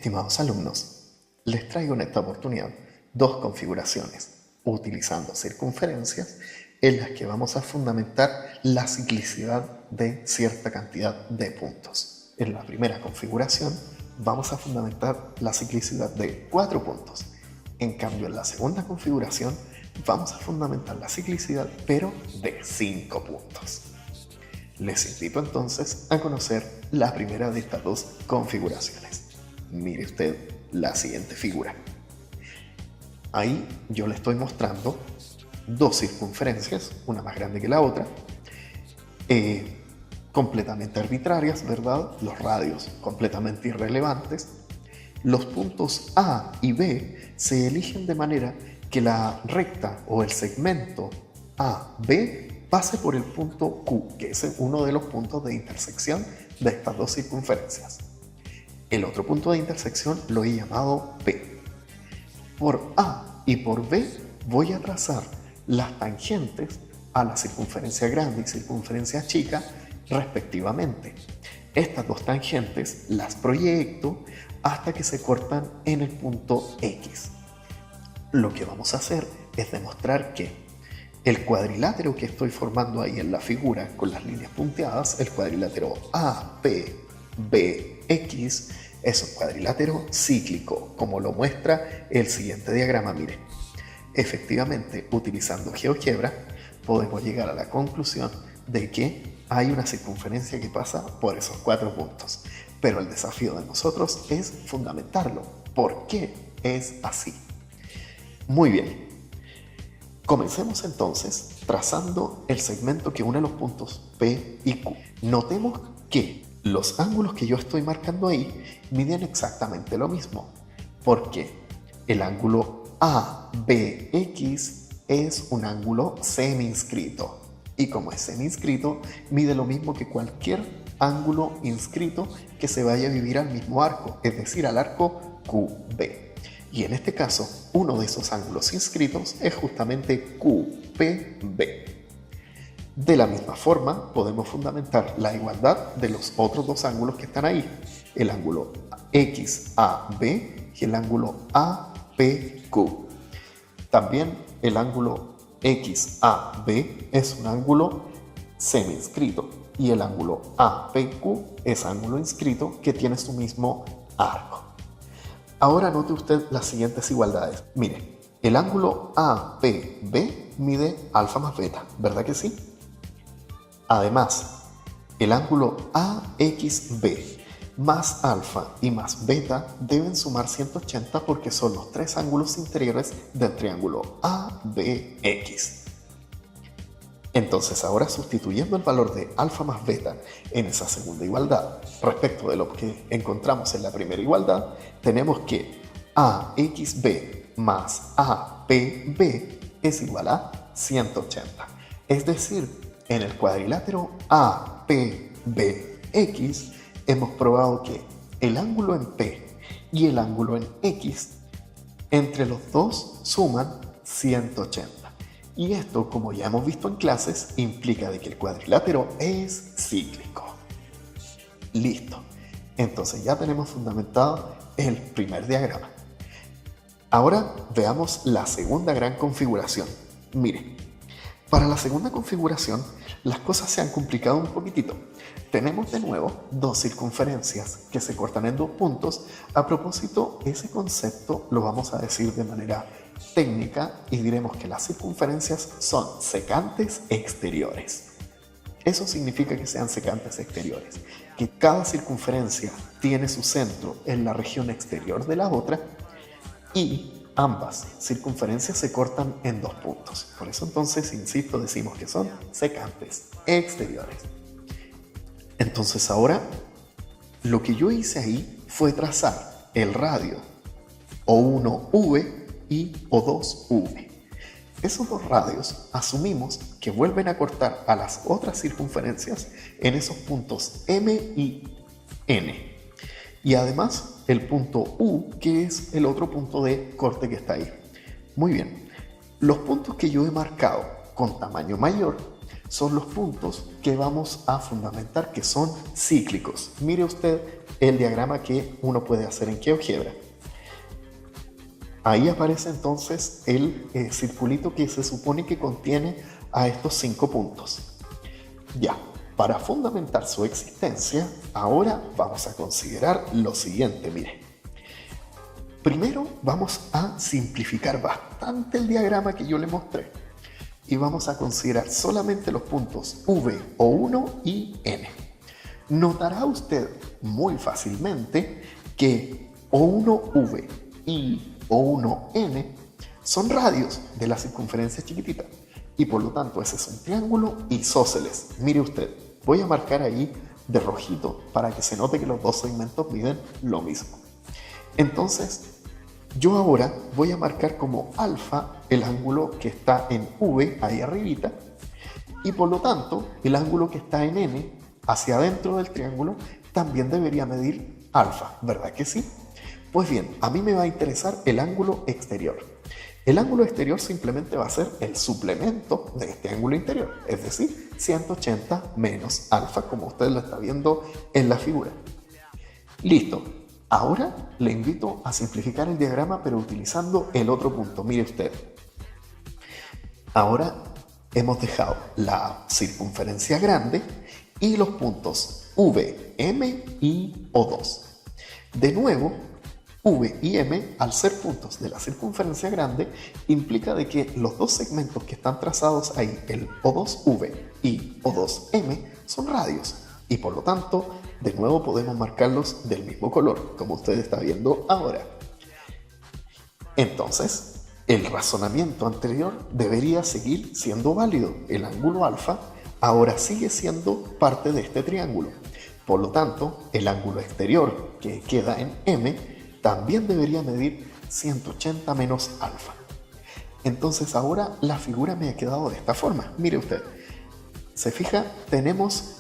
Estimados alumnos, les traigo en esta oportunidad dos configuraciones utilizando circunferencias en las que vamos a fundamentar la ciclicidad de cierta cantidad de puntos. En la primera configuración vamos a fundamentar la ciclicidad de 4 puntos. En cambio, en la segunda configuración vamos a fundamentar la ciclicidad pero de 5 puntos. Les invito entonces a conocer la primera de estas dos configuraciones. Mire usted la siguiente figura. Ahí yo le estoy mostrando dos circunferencias, una más grande que la otra, completamente arbitrarias, ¿verdad? Los radios completamente irrelevantes. Los puntos A y B se eligen de manera que la recta o el segmento AB pase por el punto Q, que es uno de los puntos de intersección de estas dos circunferencias. El otro punto de intersección lo he llamado P. Por A y por B voy a trazar las tangentes a la circunferencia grande y circunferencia chica respectivamente. Estas dos tangentes las proyecto hasta que se cortan en el punto X. Lo que vamos a hacer es demostrar que el cuadrilátero que estoy formando ahí en la figura con las líneas punteadas, el cuadrilátero APBX, es un cuadrilátero cíclico, como lo muestra el siguiente diagrama. Mire, efectivamente, utilizando GeoGebra, podemos llegar a la conclusión de que hay una circunferencia que pasa por esos 4 puntos. Pero el desafío de nosotros es fundamentarlo. ¿Por qué es así? Muy bien. Comencemos entonces trazando el segmento que une los puntos P y Q. Notemos que los ángulos que yo estoy marcando ahí miden exactamente lo mismo, porque el ángulo ABX es un ángulo semi-inscrito, y como es semi-inscrito, mide lo mismo que cualquier ángulo inscrito que se vaya a vivir al mismo arco, es decir, al arco QB. Y en este caso, uno de esos ángulos inscritos es justamente QPB. De la misma forma, podemos fundamentar la igualdad de los otros dos ángulos que están ahí, el ángulo XAB y el ángulo APQ. También el ángulo XAB es un ángulo semi-inscrito y el ángulo APQ es ángulo inscrito que tiene su mismo arco. Ahora note usted las siguientes igualdades. Mire, el ángulo APB mide alfa más beta, ¿verdad que sí? Además, el ángulo AXB más alfa y más beta deben sumar 180 porque son los tres ángulos interiores del triángulo ABX. Entonces, ahora sustituyendo el valor de alfa más beta en esa segunda igualdad respecto de lo que encontramos en la primera igualdad, tenemos que AXB más APB es igual a 180. Es decir, en el cuadrilátero APBX hemos probado que el ángulo en P y el ángulo en X entre los dos suman 180. Y esto, como ya hemos visto en clases, implica de que el cuadrilátero es cíclico. Listo. Entonces ya tenemos fundamentado el primer diagrama. Ahora veamos la segunda gran configuración. Mire, para la segunda configuración las cosas se han complicado un poquitito. Tenemos de nuevo dos circunferencias que se cortan en 2 puntos. A propósito, ese concepto lo vamos a decir de manera técnica y diremos que las circunferencias son secantes exteriores. Eso significa que sean secantes exteriores, que cada circunferencia tiene su centro en la región exterior de la otra y ambas circunferencias se cortan en 2 puntos. Por eso entonces, insisto, decimos que son secantes exteriores. Entonces ahora, lo que yo hice ahí fue trazar el radio O1V y O2V. Esos dos radios asumimos que vuelven a cortar a las otras circunferencias en esos puntos M y N. Y además el punto U, que es el otro punto de corte que está ahí. Muy bien, los puntos que yo he marcado con tamaño mayor son los puntos que vamos a fundamentar que son cíclicos. Mire usted el diagrama que uno puede hacer en GeoGebra. Ahí aparece entonces el circulito que se supone que contiene a estos 5 puntos. Ya, para fundamentar su existencia, ahora vamos a considerar lo siguiente, mire. Primero vamos a simplificar bastante el diagrama que yo le mostré y vamos a considerar solamente los puntos V, O1 y N. Notará usted muy fácilmente que O1V y O1N son radios de la circunferencia chiquitita y por lo tanto ese es un triángulo isósceles. Mire usted, voy a marcar ahí de rojito para que se note que los dos segmentos miden lo mismo. Entonces, yo ahora voy a marcar como alfa el ángulo que está en V, ahí arribita, y por lo tanto, el ángulo que está en N, hacia adentro del triángulo, también debería medir alfa, ¿verdad que sí? Pues bien, a mí me va a interesar el ángulo exterior. El ángulo exterior simplemente va a ser el suplemento de este ángulo interior, es decir, 180 menos alfa, como usted lo está viendo en la figura. Listo. Ahora le invito a simplificar el diagrama, pero utilizando el otro punto. Mire usted. Ahora hemos dejado la circunferencia grande y los puntos V, M y O2. De nuevo, V y M, al ser puntos de la circunferencia grande, implica de que los dos segmentos que están trazados ahí, el O2V y O2M, son radios y por lo tanto, de nuevo podemos marcarlos del mismo color, como usted está viendo ahora. Entonces, el razonamiento anterior debería seguir siendo válido. El ángulo alfa ahora sigue siendo parte de este triángulo. Por lo tanto, el ángulo exterior que queda en M también debería medir 180 menos alfa. Entonces ahora la figura me ha quedado de esta forma. Mire usted, se fija, tenemos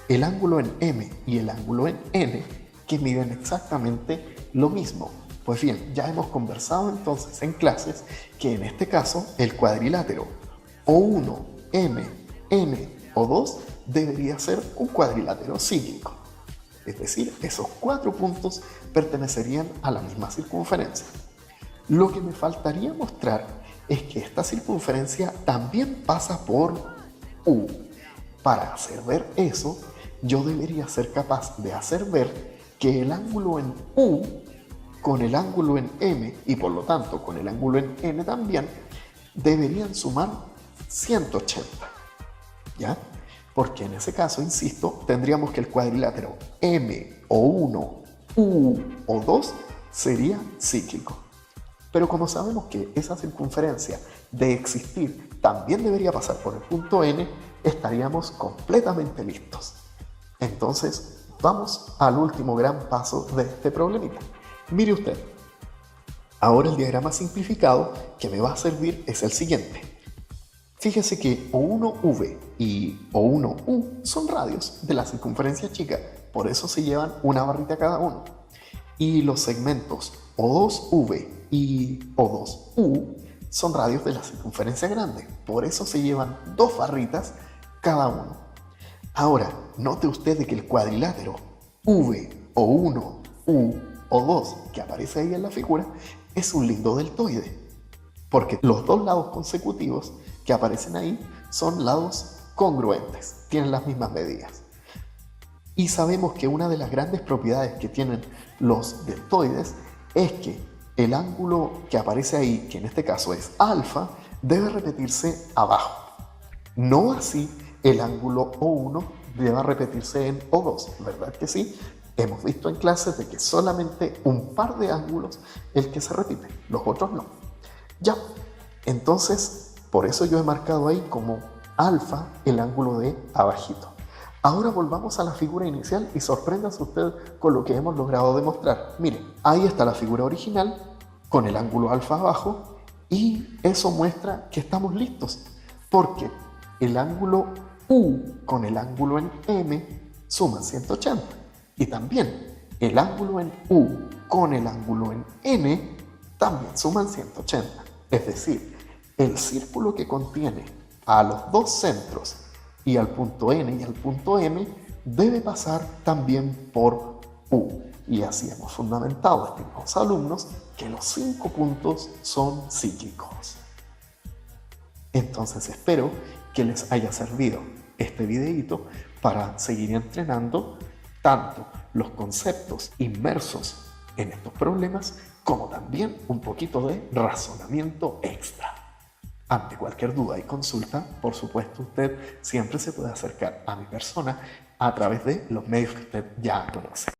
el ángulo en M y el ángulo en N que miden exactamente lo mismo. Pues bien, ya hemos conversado entonces en clases que en este caso el cuadrilátero O1, M, N, O2 debería ser un cuadrilátero cíclico. Es decir, esos 4 puntos pertenecerían a la misma circunferencia. Lo que me faltaría mostrar es que esta circunferencia también pasa por U. Para hacer ver eso, yo debería ser capaz de hacer ver que el ángulo en U con el ángulo en M y por lo tanto con el ángulo en N también deberían sumar 180. ¿Ya? Porque en ese caso, insisto, tendríamos que el cuadrilátero M o 1, U o 2 sería cíclico. Pero como sabemos que esa circunferencia de existir también debería pasar por el punto N, estaríamos completamente listos. Entonces, vamos al último gran paso de este problemita. Mire usted, ahora el diagrama simplificado que me va a servir es el siguiente. Fíjese que O1V y O1U son radios de la circunferencia chica, por eso se llevan una barrita cada uno. Y los segmentos O2V y O2U son radios de la circunferencia grande, por eso se llevan 2 barritas cada uno. Ahora, note usted de que el cuadrilátero V, O1, U, O2 que aparece ahí en la figura es un lindo deltoide, porque los 2 lados consecutivos que aparecen ahí son lados congruentes, tienen las mismas medidas. Y sabemos que una de las grandes propiedades que tienen los deltoides es que el ángulo que aparece ahí, que en este caso es alfa, debe repetirse abajo. No así el ángulo O1 debe repetirse en O2, ¿verdad que sí? Hemos visto en clases de que solamente un par de ángulos es el que se repite, los otros no. Ya, entonces, por eso yo he marcado ahí como alfa el ángulo de abajito. Ahora volvamos a la figura inicial y sorpréndase usted con lo que hemos logrado demostrar. Mire, ahí está la figura original con el ángulo alfa abajo y eso muestra que estamos listos porque el ángulo U con el ángulo en M suman 180 y también el ángulo en U con el ángulo en N también suman 180. Es decir, el círculo que contiene a los 2 centros y al punto N y al punto M debe pasar también por U. Y así hemos fundamentado, estimados alumnos, que los 5 puntos son cíclicos. Entonces espero que les haya servido este videito para seguir entrenando tanto los conceptos inmersos en estos problemas como también un poquito de razonamiento extra. Ante cualquier duda y consulta, por supuesto, usted siempre se puede acercar a mi persona a través de los medios que usted ya conoce.